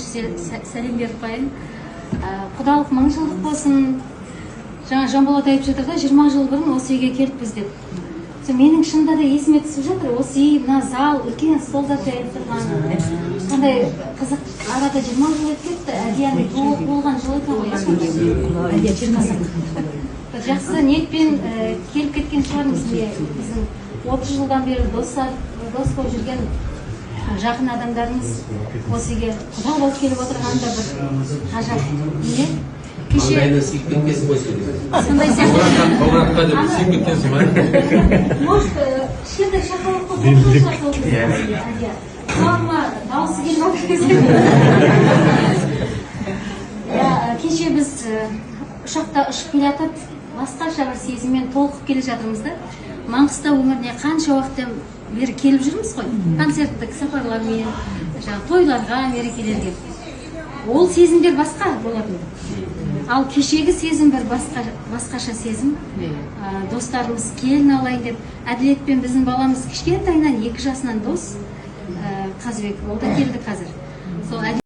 сәлем беріп қояйын. Құдалық 1000 жылдық болсын. Жаңа Жанболат айтып жатыр да, 20 жыл бұрын осы үйге келіппіз деп. Менің шынында да есіме түсіп жатыр, осы үй, мына зал, үлкен столда жайып тұрған. Қандай қызық, арада 20 жыл өтіп кетті. Әдияның туып болған жыл екен ғой. Әдия 20 жақсы ниетпен келіп кеткен шығармыз. Біздің 30 жылдан бері дос болып жүрген жақын адамдарымыз осы үйге құда болып келіп отырғаны да бір ғажап. Маңдайына сүйіп кеткенсің ғой сен. Сондай сияқты. Қоңыраққа деп сүйіп кеткенсің ба? Может, кішкентай шақалып қойып құлағыма дауысы келіп жатыр. Кеше біз ұшақта ұшып келе жатып, басқаша бір сезіммен толқып келе жатырмыз да. Маңғыстау өңіріне қанша уақыттан бері келіп жүрміз ғой. Концерттік сапарлармен, тойларға, мерекелерге. Ол сезімдер басқа болатын. Ал кешегі сезім бір басқаша сезім. Достарымыз келін алайын деп, Әділетпен біздің баламыз кішкентайынан 2 жасынан дос. Қазбек, ол да келді қазір.